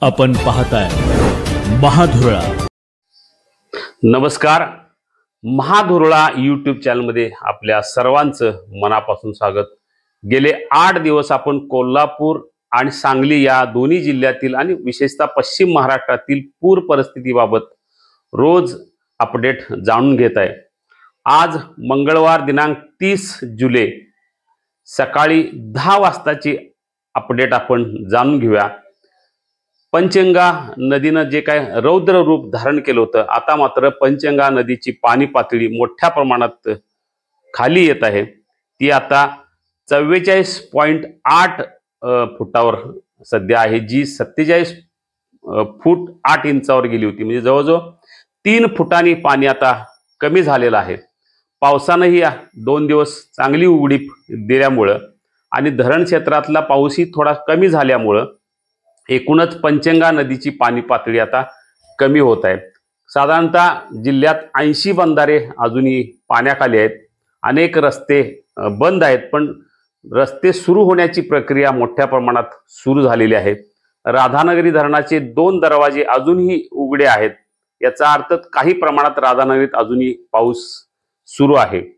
आपण पाहताय महाधुरळा। नमस्कार, महाधुरळा यूट्यूब चॅनलमध्ये आपल्या सर्वांचं मनापासून स्वागत। गेले 8 दिवस आपण कोल्हापूर आणि सांगली या दोन्ही जिल्ह्यातील आणि विशेषतः पश्चिम महाराष्ट्रातील पूर परिस्थितीबाबत रोज अपडेट जाणून घेत आहे। आज मंगळवार दिनांक 30 जुलै सकाळी 10 वाजताची अपडेट आपण जाणून घेऊया। पंचगंगा नदीने जे काय रौद्र रूप धारण केलं होतं, आता मात्र पंचगंगा नदीची पाणी पातळी मोठ्या प्रमाणात खाली येत आहे। ती आता 44.8 फुटावर सध्या आहे, जी 47 फूट 8 इंचावर गेली होती। म्हणजे जवळजवळ 3 फुटांनी पाणी आता कमी झालेलं आहे। पावसानेही 2 दिवस चांगली उघडीप दिल्यामुळे आणि धरण क्षेत्रातला पाऊसही थोडा कमी झाल्यामुळे एकूणच पंचगंगा नदीची पाणी पातळी आता कमी होत आहे। साधारणतः जिल्ह्यात 80 बंधारे अजूनही पाण्याखाली आहेत। अनेक रस्ते बंद आहेत, पण रस्ते सुरू होण्याची प्रक्रिया मोठ्या प्रमाणात सुरू झालेली आहे। राधानगरी धरणाचे 2 दरवाजे अजूनही उघडे आहेत। याचा अर्थ काही प्रमाणात राधानगरीत अजूनही पाऊस सुरू आहे।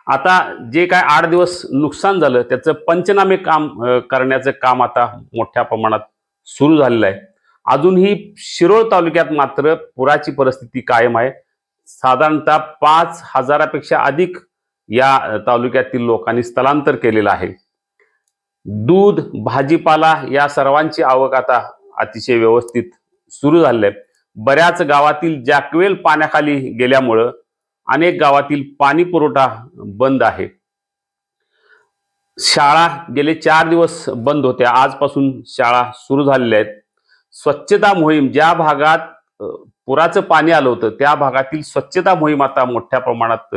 आता जे काय 8 दिवस नुकसान झालं त्याचं पंचनामे करण्याचं काम आता मोठ्या प्रमाणात सुरू झालेलं आहे। अजूनही शिरोळ तालुक्यात मात्र पुराची परिस्थिती कायम आहे। साधारणतः 5000 पेक्षा अधिक या तालुक्यातील लोकांनी स्थलांतर केलेलं आहे। दूध, भाजीपाला या सर्वांची आवक आता अतिशय व्यवस्थित सुरू झाली आहे। बऱ्याच गावातील जॅकवेल पाण्याखाली गेल्यामुळे अनेक गावातील पाणी पुरवठा बंद आहे। शाळा गेले 4 दिवस बंद होत्या, आजपासून शाळा सुरू झालेल्या आहेत। स्वच्छता मोहीम, ज्या भागात पुराचं पाणी आलं होतं त्या भागातील स्वच्छता मोहीम आता मोठ्या प्रमाणात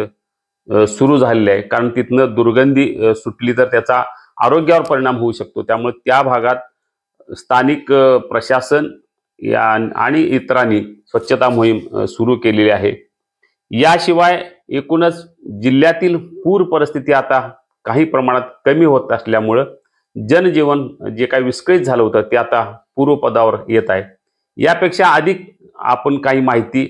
सुरू झालेली आहे। कारण तिथनं दुर्गंधी सुटली तर त्याचा आरोग्यावर परिणाम होऊ शकतो। त्यामुळे त्या भागात स्थानिक प्रशासन आणि इतरांनी स्वच्छता मोहीम सुरू केलेली आहे। याशिवाय एकूणच जिल्ह्यातील पूर परिस्थिती आता काही प्रमाणात कमी होत असल्यामुळे जनजीवन जे काही विस्कळीत झालं होतं ते आता पूर्वपदावर येत आहे। यापेक्षा अधिक आपण काही माहिती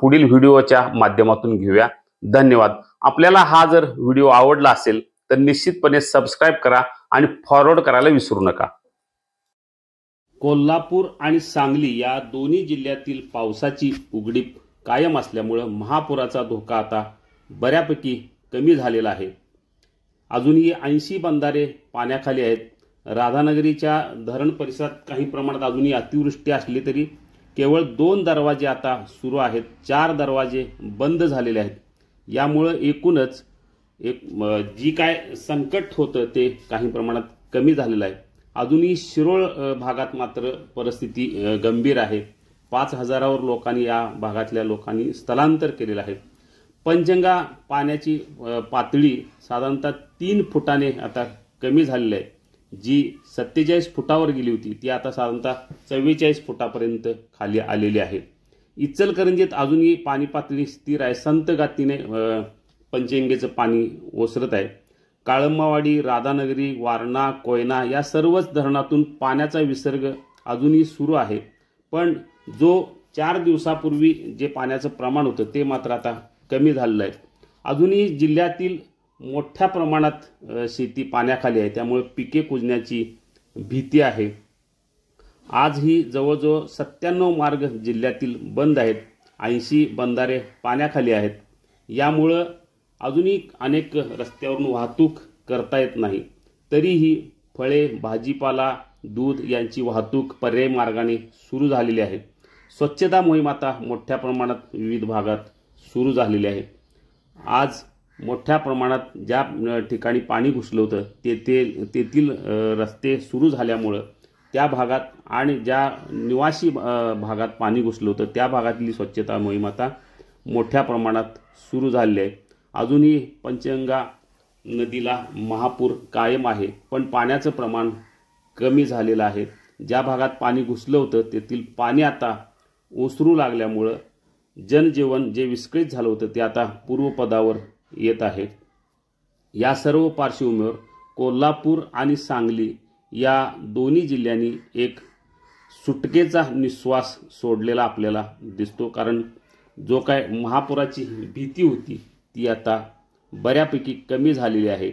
पुढील व्हिडिओच्या माध्यमातून घेऊया। धन्यवाद। आपल्याला हा जर व्हिडिओ आवडला असेल तर निश्चितपणे सबस्क्राइब करा आणि फॉरवर्ड करायला विसरू नका। कोल्हापूर आणि सांगली या दोन्ही जिल्ह्यातील पावसाची उघडीप कायम असल्यामुळे महापुराचा धोका आता बऱ्यापैकी कमी झालेला आहे। अजूनही 80 बंधारे पाण्याखाली आहेत। राधानगरीच्या धरण परिसरात काही प्रमाणात अजूनही अतिवृष्टी असली तरी केवळ 2 दरवाजे आता सुरू आहेत, 4 दरवाजे बंद झालेले आहेत। यामुळे एकूणच जी काय संकट होतं ते काही प्रमाणात कमी झालेलं आहे। अजूनही शिरोळ भागात मात्र परिस्थिती गंभीर आहे। 5000 लोकांनी या भागातल्या लोकांनी स्थलांतर केलेलं आहे। पंचगंगा पाण्याची पातळी साधारणतः 3 फुटाने आता कमी झालेली आहे, जी 47 फुटावर गेली होती ती आता साधारणतः 44 फुटापर्यंत खाली आलेली आहे। इचलकरंजीत अजूनही पाणी पातळी स्थिर आहे। संत गतीने पंचगंगेचं पाणी ओसरत आहे। काळंबावाडी, राधानगरी, वारणा, कोयना या सर्वच धरणातून पाण्याचा विसर्ग अजूनही सुरू आहे। पण जो 4 दिवसापूर्वी जे पाण्याचं प्रमाण होतं ते मात्र आता कमी झालेलं आहे। अजूनही जिल्ह्यातील मोठ्या प्रमाणात शेती पाण्याखाली आहे, त्यामुळे पिके कुजण्याची भीती आहे। आजही जवळजवळ 97 मार्ग जिल्ह्यातील बंद आहेत, 80 बंधारे पाण्याखाली आहेत। यामुळे अजूनही अनेक रस्त्यावरून वाहतूक करता येत नाही। तरीही फळे, भाजीपाला, दूध यांची वाहतूक पर्यायी मार्गाने सुरू झालेली आहे। स्वच्छता मोहीम आता मोठ्या प्रमाणात विविध भागात सुरू झालेली आहे। आज मोठ्या प्रमाणात ज्या ठिकाणी पाणी घुसलं होतं तेथील रस्ते सुरू झाल्यामुळे त्या भागात आणि ज्या निवासी भागात पाणी घुसलं होतं त्या भागातली स्वच्छता मोहीम आता मोठ्या प्रमाणात सुरू झालेली आहे। अजूनही पंचगंगा नदीला महापूर कायम आहे, पण पाण्याचं प्रमाण कमी झालेलं आहे। ज्या भागात पाणी घुसलं होतं तेथील पाणी आता ओसरू लागल्यामुळे जनजीवन जे विस्कळीत झालं होतं ते आता पूर्वपदावर येत आहे। या सर्व पार्श्वभूमीवर कोल्हापूर आणि सांगली या दोन्ही जिल्ह्यांनी एक सुटकेचा निश्वास सोडलेला आपल्याला दिसतो, कारण जो काय महापुराची भीती होती ती आता बऱ्यापैकी कमी झालेली आहे.